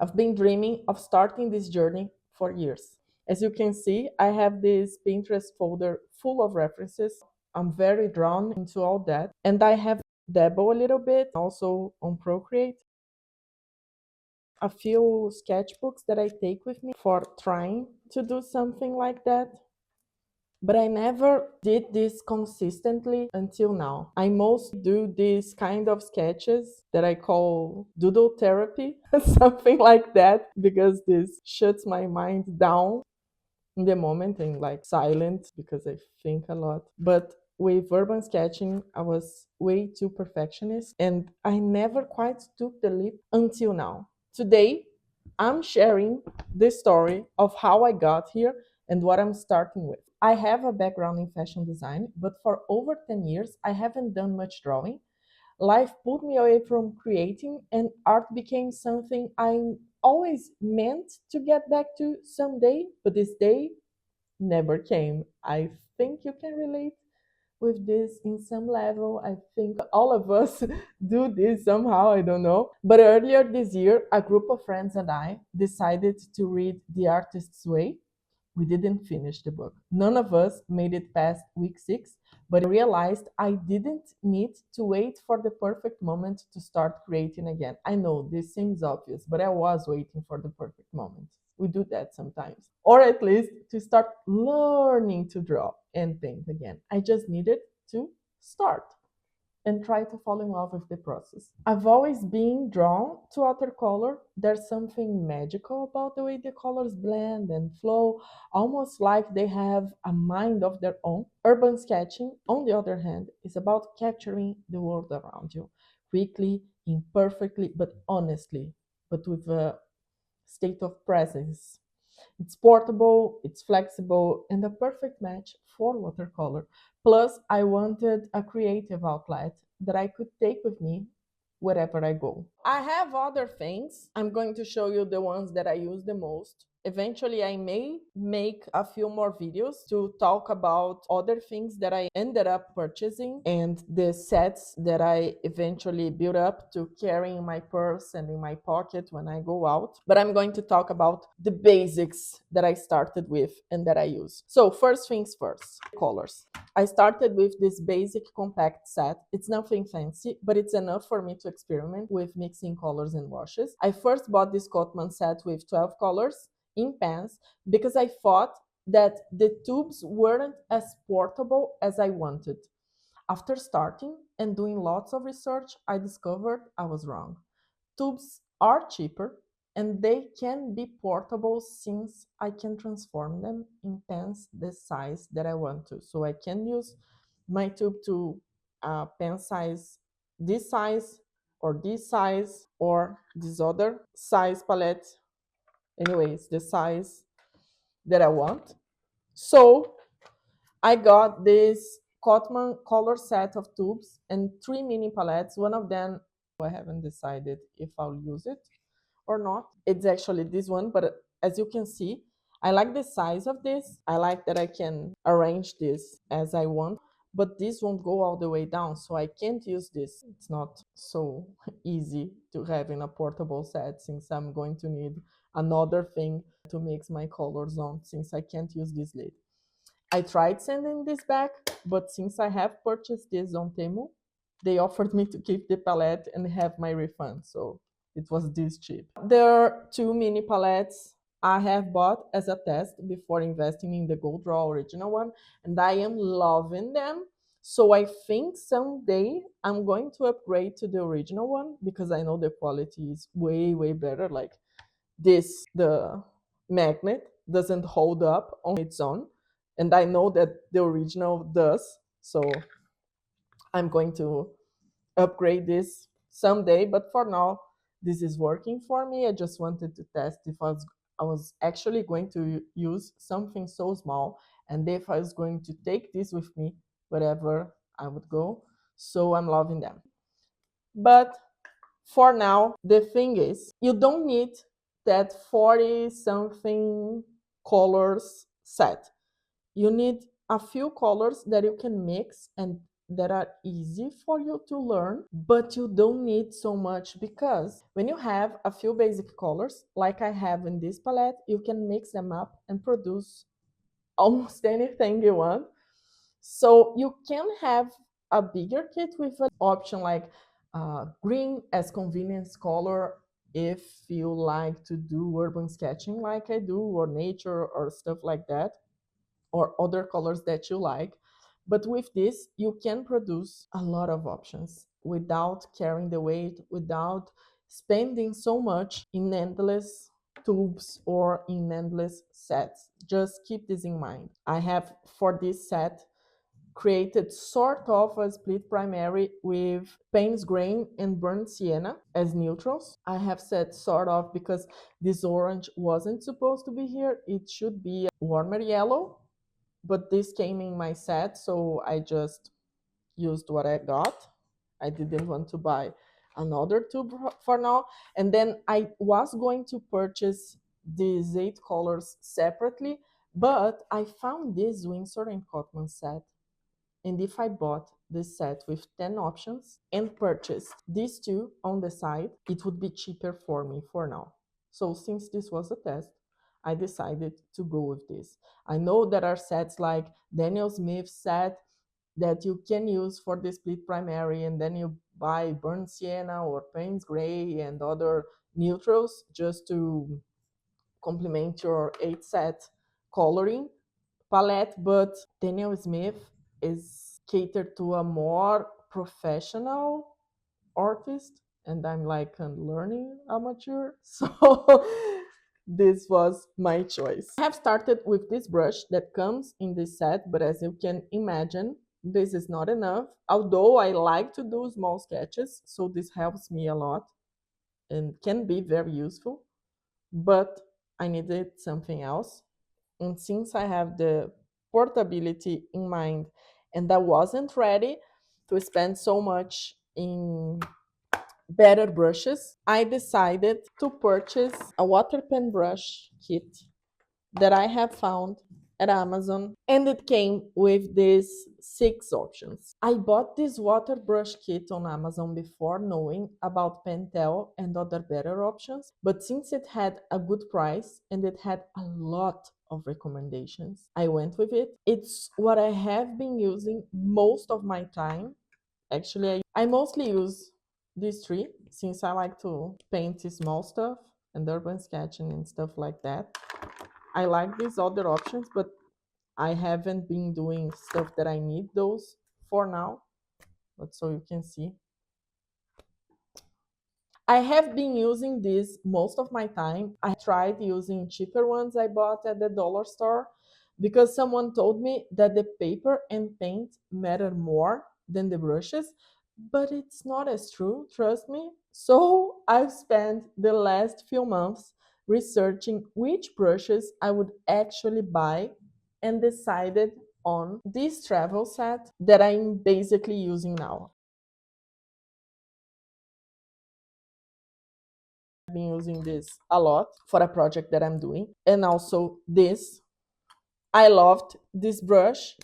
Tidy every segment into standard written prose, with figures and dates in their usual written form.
I've been dreaming of starting this journey for years. As you can see, I have this Pinterest folder full of references. I'm very drawn into all that. And I have dabbled a little bit also on Procreate. A few sketchbooks that I take with me for trying to do something like that. But I never did this consistently until now. I mostly do these kind of sketches that I call doodle therapy, something like that, because this shuts my mind down in the moment and like silent because I think a lot. But with urban sketching, I was way too perfectionist and I never quite took the leap until now. Today, I'm sharing the story of how I got here and what I'm starting with. I have a background in fashion design, but for over 10 years, I haven't done much drawing. Life pulled me away from creating, and art became something I always meant to get back to someday, but this day never came. I think you can relate with this in some level. I think all of us do this somehow, I don't know. But earlier this year, a group of friends and I decided to read The Artist's Way. We didn't finish the book. None of us made it past week 6, but I realized I didn't need to wait for the perfect moment to start creating again. I know this seems obvious, but I was waiting for the perfect moment. We do that sometimes. Or at least to start learning to draw and paint again. I just needed to start and try to fall in love with the process. I've always been drawn to watercolor. There's something magical about the way the colors blend and flow, almost like they have a mind of their own. Urban sketching, on the other hand, is about capturing the world around you quickly, imperfectly, but honestly, but with a state of presence. It's portable, it's flexible, and a perfect match for watercolor. Plus, I wanted a creative outlet that I could take with me wherever I go. I have other things. I'm going to show you the ones that I use the most. Eventually, I may make a few more videos to talk about other things that I ended up purchasing and the sets that I eventually built up to carry in my purse and in my pocket when I go out. But I'm going to talk about the basics that I started with and that I use. So first things first, colors. I started with this basic compact set. It's nothing fancy, but it's enough for me to experiment with mixing colors and washes. I first bought this Cotman set with 12 colors in pens because I thought that the tubes weren't as portable as I wanted. After starting and doing lots of research, I discovered I was wrong. Tubes are cheaper and they can be portable since I can transform them in pens the size that I want to. So I can use my tube to pen size this size or this size or this other size palette. Anyways, the size that I want. So I got this Cotman color set of tubes and 3 mini palettes. One of them I haven't decided if I'll use it or not. It's actually this one, but as you can see, I like the size of this. I like that I can arrange this as I want, but this won't go all the way down, so I can't use this. It's not so easy to have in a portable set since I'm going to need another thing to mix my colors on since I can't use this lid. I tried sending this back, but since I have purchased this on Temu, they offered me to keep the palette and have my refund, so it was this cheap. There are 2 mini palettes I have bought as a test before investing in the Gold Draw original one, and I am loving them. So I think someday I'm going to upgrade to the original one because I know the quality is way, way better. Like this, the magnet doesn't hold up on its own, and I know that the original does. So I'm going to upgrade this someday, but for now, this is working for me. I just wanted to test if I was actually going to use something so small and if I was going to take this with me wherever I would go. So I'm loving them. But for now, the thing is, you don't need that 40 something colors set. You need a few colors that you can mix and that are easy for you to learn, but you don't need so much, because when you have a few basic colors, like I have in this palette, you can mix them up and produce almost anything you want. So you can have a bigger kit with an option like green as convenience color if you like to do urban sketching like I do, or nature or stuff like that, or other colors that you like. But with this, you can produce a lot of options without carrying the weight, without spending so much in endless tubes or in endless sets. Just keep this in mind. I have, for this set, created sort of a split primary with Payne's Grain and Burnt Sienna as neutrals. I have said sort of because this orange wasn't supposed to be here. It should be a warmer yellow, but this came in my set, so I just used what I got. I didn't want to buy another tube for now. And then I was going to purchase these 8 colors separately, but I found this Winsor and Cotman set. And if I bought this set with 10 options and purchased these two on the side, it would be cheaper for me for now. So since this was a test, I decided to go with this. I know there are sets like Daniel Smith's set that you can use for the split primary, and then you buy burnt sienna or Payne's gray and other neutrals just to complement your 8 set coloring palette. But Daniel Smith is catered to a more professional artist, and I'm like a learning amateur. So this was my choice. I have started with this brush that comes in this set, but as you can imagine, this is not enough. Although I like to do small sketches, so this helps me a lot and can be very useful, but I needed something else. And since I have the portability in mind and I wasn't ready to spend so much in better brushes, I decided to purchase a water pen brush kit that I have found at Amazon, and it came with these 6 options. I bought this water brush kit on Amazon before knowing about Pentel and other better options, but since it had a good price and it had a lot of recommendations, I went with it. It's what I have been using most of my time. Actually, I mostly use these 3 since I like to paint small stuff and urban sketching and stuff like that. I like these other options, but I haven't been doing stuff that I need those for now. But so you can see, I have been using this most of my time. I tried using cheaper ones I bought at the dollar store because someone told me that the paper and paint matter more than the brushes, but it's not as true, trust me. So I've spent the last few months researching which brushes I would actually buy and decided on this travel set that I'm basically using now. Been using this a lot for a project that I'm doing. And also this, I loved this brush,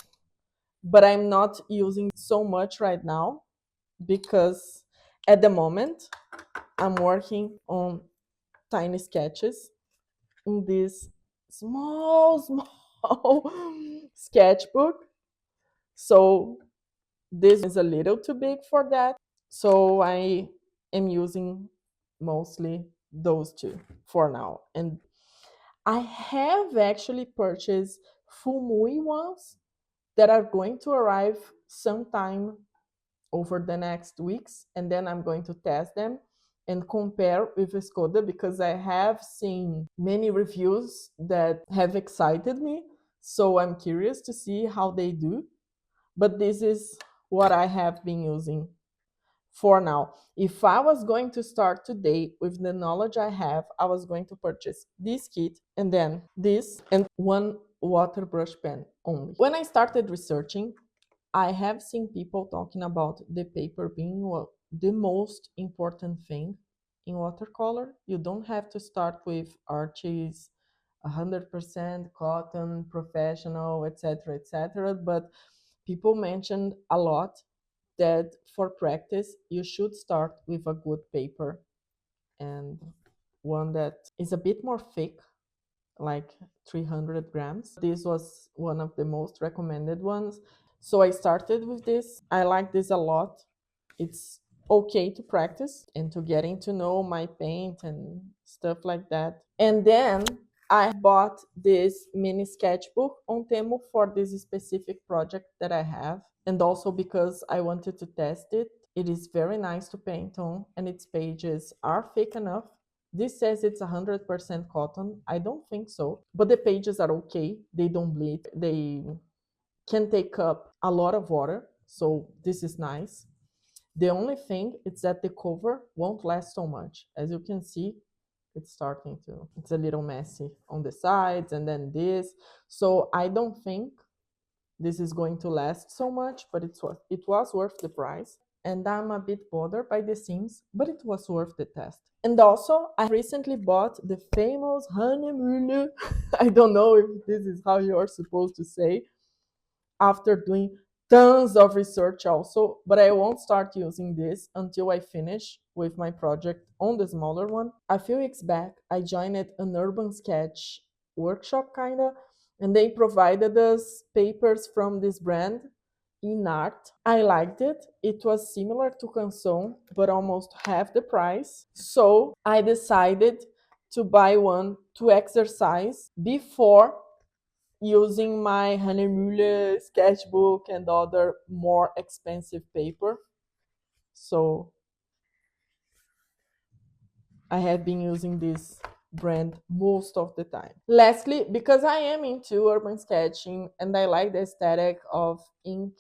but I'm not using so much right now because at the moment I'm working on tiny sketches in this small sketchbook. So this is a little too big for that. So I am using mostly those 2 for now. And I have actually purchased Fumui ones that are going to arrive sometime over the next weeks, and then I'm going to test them and compare with Skoda because I have seen many reviews that have excited me. So I'm curious to see how they do. But this is what I have been using for now. If I was going to start today with the knowledge I have, I was going to purchase this kit and then this and one water brush pen only. When I started researching, I have seen people talking about the paper being the most important thing in watercolor. You don't have to start with Archie's 100% cotton, professional, etc., etc. But people mentioned a lot that for practice, you should start with a good paper and one that is a bit more thick, like 300 grams. This was one of the most recommended ones. So I started with this. I like this a lot. It's okay to practice and to getting to know my paint and stuff like that. And then I bought this mini sketchbook on Temu for this specific project that I have. And also because I wanted to test it. It is very nice to paint on and its pages are thick enough. This says it's 100% cotton. I don't think so, but the pages are okay. They don't bleed. They can take up a lot of water, so this is nice. The only thing is that the cover won't last so much. As you can see, it's a little messy on the sides and then this. So I don't think this is going to last so much, but it was worth the price. And I'm a bit bothered by the seams, but it was worth the test. And also, I recently bought the famous Hahnemühle. I don't know if this is how you're supposed to say, after doing tons of research also, but I won't start using this until I finish with my project on the smaller one. A few weeks back, I joined an urban sketch workshop kinda, and they provided us papers from this brand in art. I liked it. It was similar to Canson, but almost half the price. So I decided to buy one to exercise before using my Hahnemühle sketchbook and other more expensive paper. So I have been using this brand most of the time. Lastly, because I am into urban sketching and I like the aesthetic of ink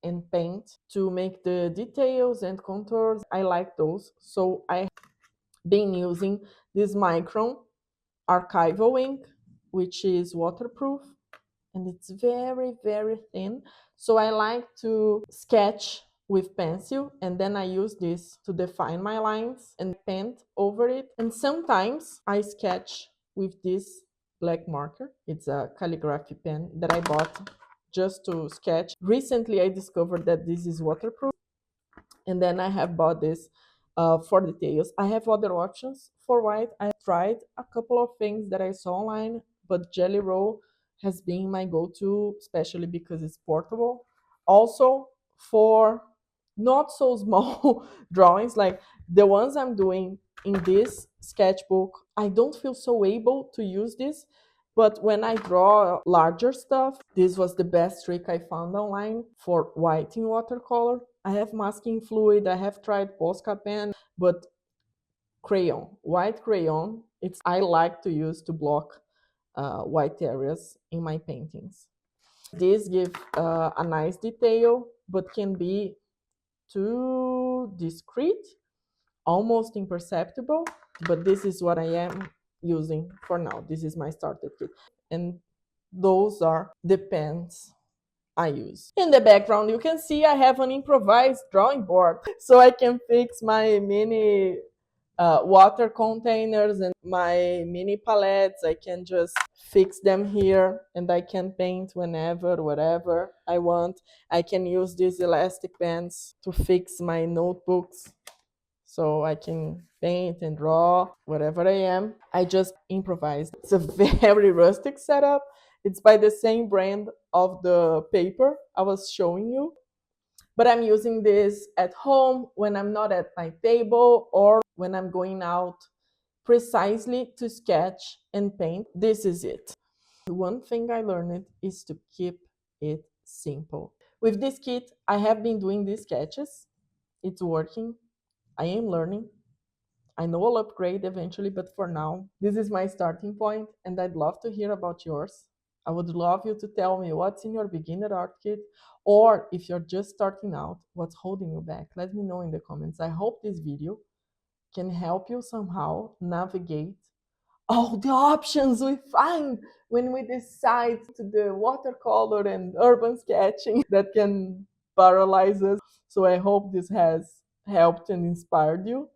and paint to make the details and contours, I like those. So I've been using this Micron archival ink, which is waterproof and it's very, very thin. So I like to sketch with pencil and then I use this to define my lines and paint over it. And sometimes I sketch with this black marker. It's a calligraphy pen that I bought just to sketch. Recently I discovered that this is waterproof, and then I have bought this for details. I have other options for white. I tried a couple of things that I saw online, but Jelly Roll has been my go-to, especially because it's portable. Also, for not so small drawings, like the ones I'm doing in this sketchbook, I don't feel so able to use this. But when I draw larger stuff, this was the best trick I found online for white in watercolor. I have masking fluid, I have tried Posca pen, but crayon, white crayon, I like to use to block white areas in my paintings. This gives a nice detail, but can be too discreet, almost imperceptible, but this is what I am using for now. This is my starter kit. And those are the pens I use. In the background, you can see I have an improvised drawing board, so I can fix my mini water containers and my mini palettes. I can just fix them here and I can paint whenever, whatever I want. I can use these elastic bands to fix my notebooks, so I can paint and draw wherever I am. I just improvised. It's a very rustic setup. It's by the same brand of the paper I was showing you. But I'm using this at home when I'm not at my table or when I'm going out precisely to sketch and paint. This is it. One thing I learned is to keep it simple. With this kit, I have been doing these sketches. It's working. I am learning. I know I'll upgrade eventually, but for now, this is my starting point, and I'd love to hear about yours. I would love you to tell me what's in your beginner art kit, or if you're just starting out, what's holding you back. Let me know in the comments. I hope this video can help you somehow navigate all the options we find when we decide to do watercolor and urban sketching that can paralyze us. So I hope this has helped and inspired you.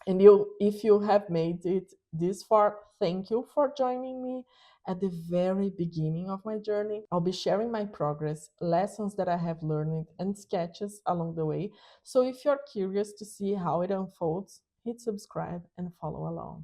And if you have made it this far, thank you for joining me at the very beginning of my journey. I'll be sharing my progress, lessons that I have learned, and sketches along the way. So if you're curious to see how it unfolds, hit subscribe and follow along.